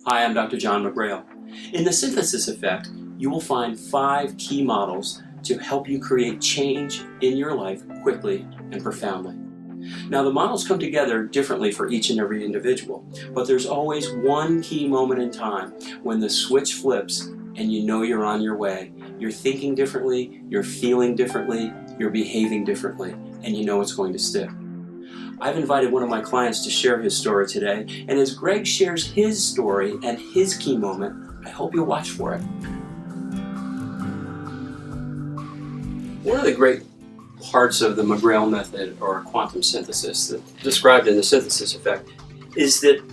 Hi, I'm Dr. John McGrail. In the synthesis effect, you will find 5 key models to help you create change in your life quickly and profoundly. Now, the models come together differently for each and every individual, but there's always one key moment in time when the switch flips and you know you're on your way. You're thinking differently, you're feeling differently, you're behaving differently, and you know it's going to stick. I've invited one of my clients to share his story today, and as Greg shares his story and his key moment, I hope you'll watch for it. One of the great parts of the McGrail method, or quantum synthesis, that described in the synthesis effect, is that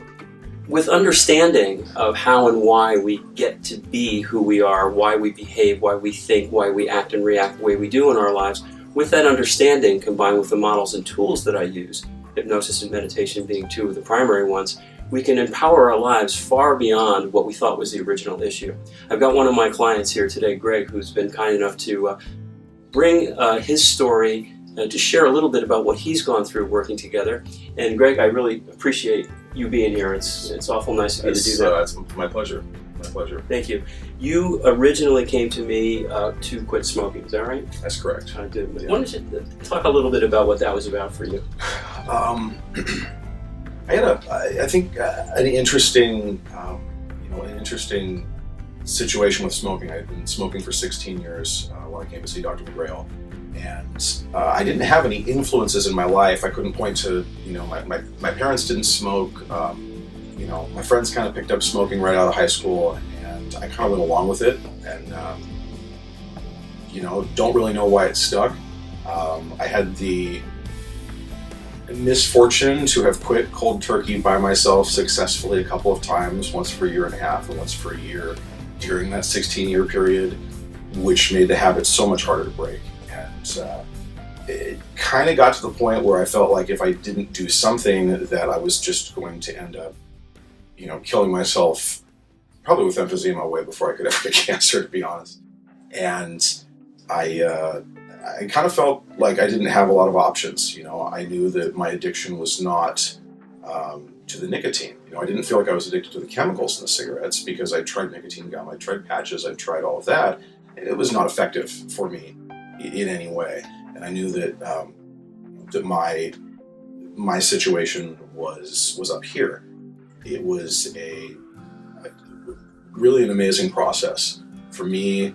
with understanding of how and why we get to be who we are, why we behave, why we think, why we act and react the way we do in our lives, with that understanding combined with the models and tools that I use, hypnosis and meditation being 2 of the primary ones, we can empower our lives far beyond what we thought was the original issue. I've got one of my clients here today, Greg, who's been kind enough to bring his story to share a little bit about what he's gone through working together. And Greg, I really appreciate you being here. It's awful nice of you to do that. It's my pleasure. My pleasure. Thank you. You originally came to me to quit smoking, is that right? That's correct. I did. Yeah. Why don't you talk a little bit about what that was about for you? I had an interesting, an interesting situation with smoking. I'd been smoking for 16 years when I came to see Dr. McGrail, and I didn't have any influences in my life. I couldn't point to, my parents didn't smoke. My friends kind of picked up smoking right out of high school, and I kind of went along with it, and don't really know why it stuck. I had the misfortune to have quit cold turkey by myself successfully a couple of times, once for a year and a half and once for a year during that 16-year period, which made the habit so much harder to break. And it kind of got to the point where I felt like if I didn't do something, that I was just going to end up, killing myself, probably with emphysema way before I could ever get cancer, to be honest. And I kind of felt like I didn't have a lot of options. I knew that my addiction was not to the nicotine. I didn't feel like I was addicted to the chemicals in the cigarettes because I tried nicotine gum, I tried patches, I tried all of that. It was not effective for me in any way. And I knew that that my situation was up here. It was really an amazing process for me.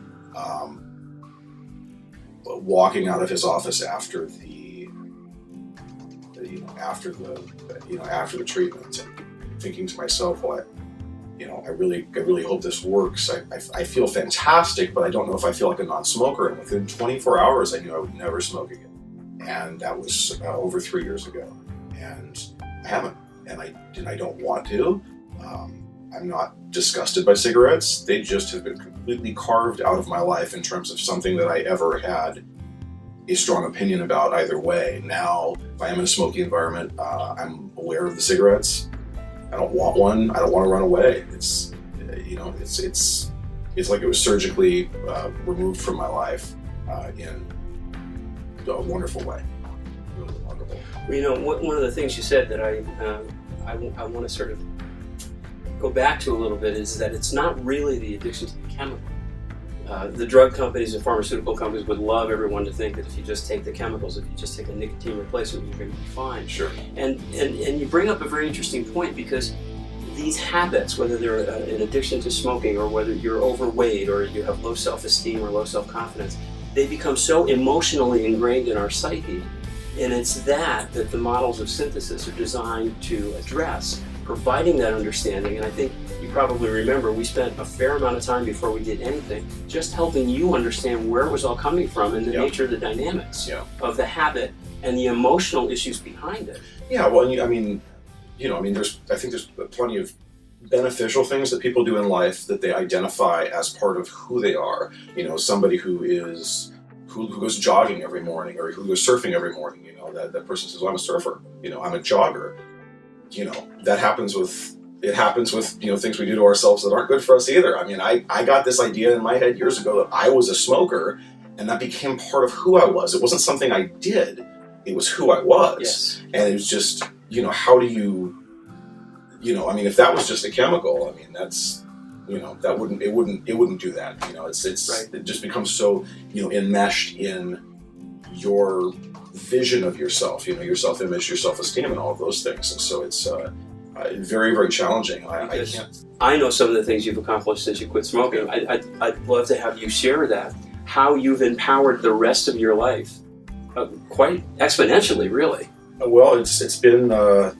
Walking out of his office after the treatment, and thinking to myself, well, I really hope this works. I feel fantastic, but I don't know if I feel like a non-smoker. And within 24 hours, I knew I would never smoke again. And that was over 3 years ago. And I haven't, and I don't want to. I'm not disgusted by cigarettes. They just have been completely carved out of my life in terms of something that I ever had a strong opinion about either way. Now, if I am in a smoky environment, I'm aware of the cigarettes. I don't want one. I don't want to run away. It's like it was surgically removed from my life in a wonderful way. Really wonderful. Well, one of the things you said that I want to sort of go back to a little bit is that it's not really the addiction to the chemical. The drug companies and pharmaceutical companies would love everyone to think that if you just take the chemicals, if you just take a nicotine replacement, you're going to be fine. Sure. And you bring up a very interesting point, because these habits, whether they're an addiction to smoking or whether you're overweight or you have low self-esteem or low self-confidence, they become so emotionally ingrained in our psyche. And it's that the models of synthesis are designed to address, providing that understanding. And I think you probably remember we spent a fair amount of time before we did anything just helping you understand where it was all coming from and the nature of the dynamics of the habit and the emotional issues behind it. Yeah, well, I think there's plenty of beneficial things that people do in life that they identify as part of who they are. Somebody who goes jogging every morning or who goes surfing every morning. That person says, well, I'm a surfer. I'm a jogger. That happens with things we do to ourselves that aren't good for us either. I got this idea in my head years ago that I was a smoker, and that became part of who I was. It wasn't something I did. It was who I was. Yes. And it was just, how do you I mean, if that was just a chemical, I mean, that's, that it wouldn't do that. Right. It just becomes so, enmeshed in your vision of yourself, your self-image, your self-esteem, and all of those things. And so it's very, very challenging. I know some of the things you've accomplished since you quit smoking. I'd love to have you share that, how you've empowered the rest of your life, quite exponentially, really. Well, it's been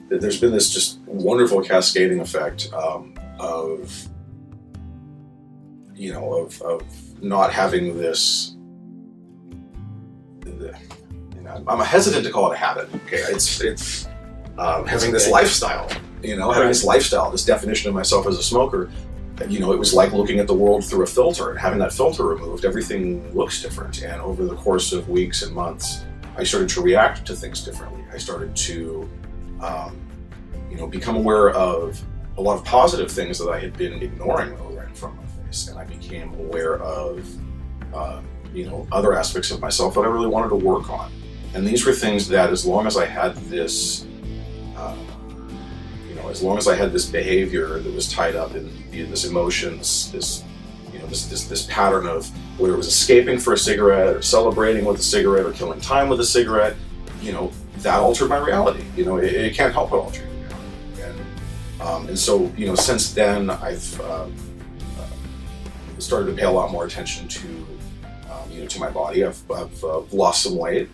there's been this just wonderful cascading effect of not having this. I'm hesitant to call it a habit. Okay, it's having this lifestyle. Having this lifestyle, this definition of myself as a smoker. It was like looking at the world through a filter, and having that filter removed, everything looks different. And over the course of weeks and months, I started to react to things differently. I started to, become aware of a lot of positive things that I had been ignoring that were right in front of my face, and I became aware of, other aspects of myself that I really wanted to work on. And these were things that, as long as I had this, as long as I had this behavior that was tied up in this emotions, this pattern of whether it was escaping for a cigarette or celebrating with a cigarette or killing time with a cigarette, that altered my reality. It can't help but alter your reality. And so, since then, I've started to pay a lot more attention to, to my body. I've lost some weight.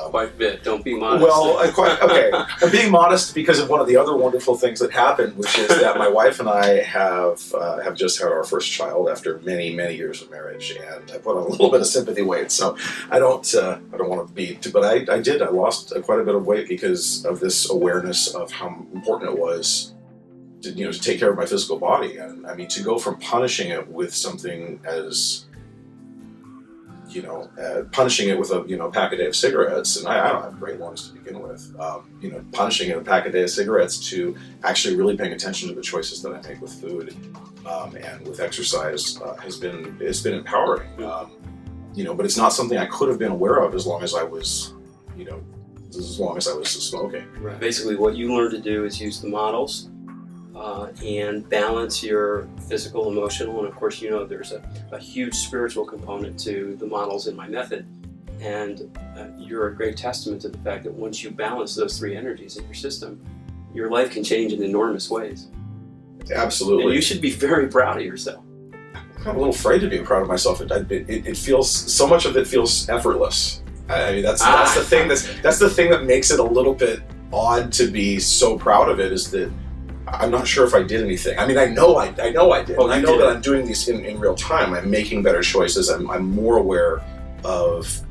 Quite a bit. Don't be modest. Well, okay. I'm being modest because of one of the other wonderful things that happened, which is that my wife and I have just had our first child after many, many years of marriage, and I put on a little bit of sympathy weight. So I don't want to be, but I did. I lost quite a bit of weight because of this awareness of how important it was to take care of my physical body. And I mean, to go from punishing it with something as punishing it with a pack a day of cigarettes, and I don't have great lungs to begin with. Punishing it with a pack a day of cigarettes to actually really paying attention to the choices that I make with food and with exercise it's been empowering. But it's not something I could have been aware of as long as I was, smoking. Right. Basically, what you learn to do is use the models and balance your physical, emotional, and of course, there's a huge spiritual component to the models in my method. And you're a great testament to the fact that once you balance those three energies in your system, your life can change in enormous ways. Absolutely. And you should be very proud of yourself. I'm a little afraid to be proud of myself. It feels, so much of it feels effortless. I mean, that's the thing. That's the thing that makes it a little bit odd to be so proud of it, is that I'm not sure if I did anything. I mean, I know I did. Oh, I know that I'm doing these in real time. I'm making better choices. I'm more aware of,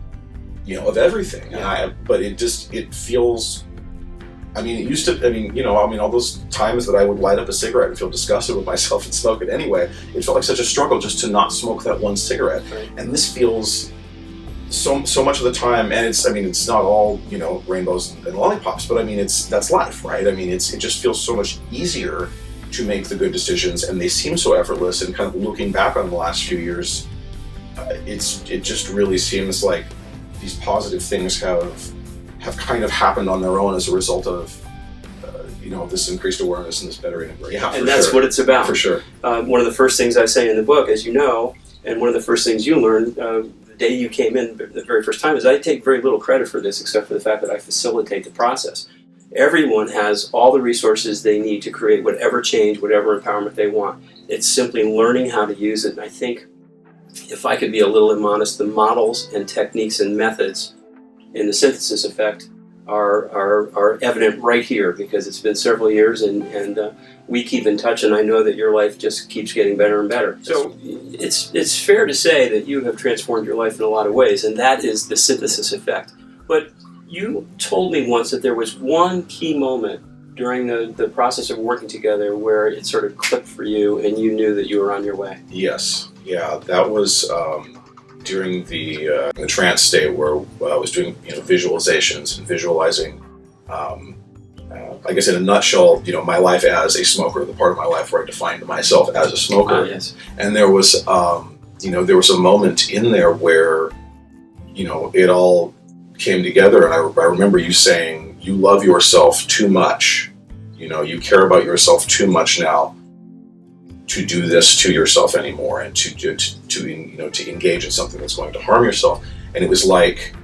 of everything. Yeah. But it feels, I mean, it used to, all those times that I would light up a cigarette and feel disgusted with myself and smoke it anyway, it felt like such a struggle just to not smoke that one cigarette. Right. And this feels so much of the time, and it's not all, rainbows and lollipops, but that's life, right? I mean, it just feels so much easier to make the good decisions, and they seem so effortless. And kind of looking back on the last few years, it just really seems like these positive things have kind of happened on their own as a result of this increased awareness and this better integration. Yeah, and that's what it's about. For sure. One of the first things I say in the book, as you know, and one of the first things you learned the day you came in the very first time, is I take very little credit for this, except for the fact that I facilitate the process. Everyone has all the resources they need to create whatever change, whatever empowerment they want. It's simply learning how to use it. And I think, if I could be a little immodest, the models and techniques and methods in the synthesis effect are evident right here, because it's been several years and we keep in touch, and I know that your life just keeps getting better and better. So it's fair to say that you have transformed your life in a lot of ways, and that is the synthesis effect. But you told me once that there was one key moment during the process of working together where it sort of clicked for you and you knew that you were on your way. Yes. Yeah, that was during the trance state where I was doing visualizations and visualizing. I guess in a nutshell, my life as a smoker, the part of my life where I defined myself as a smoker. Yes. And there was a moment in there where it all came together, and I remember you saying you love yourself too much, You know, you care about yourself too much now to do this to yourself anymore, and to engage in something that's going to harm yourself. And it was like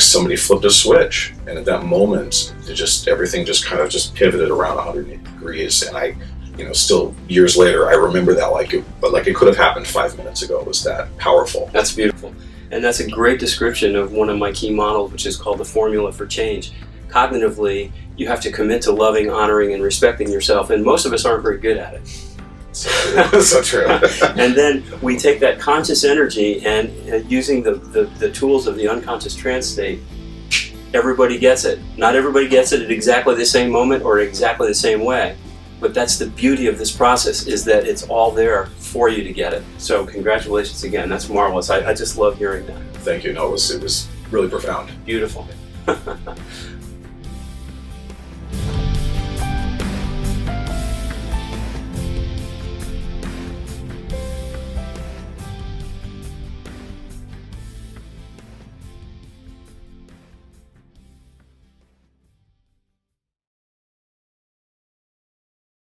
somebody flipped a switch, and at that moment, everything just kind of pivoted around 180 degrees. And I, still years later, I remember that like it could have happened 5 minutes ago. It was that powerful. That's beautiful. And that's a great description of one of my key models, which is called the formula for change. Cognitively, you have to commit to loving, honoring, and respecting yourself, and most of us aren't very good at it. So true. So true. And then we take that conscious energy and using the tools of the unconscious trance state, everybody gets it. Not everybody gets it at exactly the same moment or exactly the same way, but that's the beauty of this process, is that it's all there for you to get it. So congratulations again. That's marvelous. I just love hearing that. Thank you. No, it was really profound. Beautiful.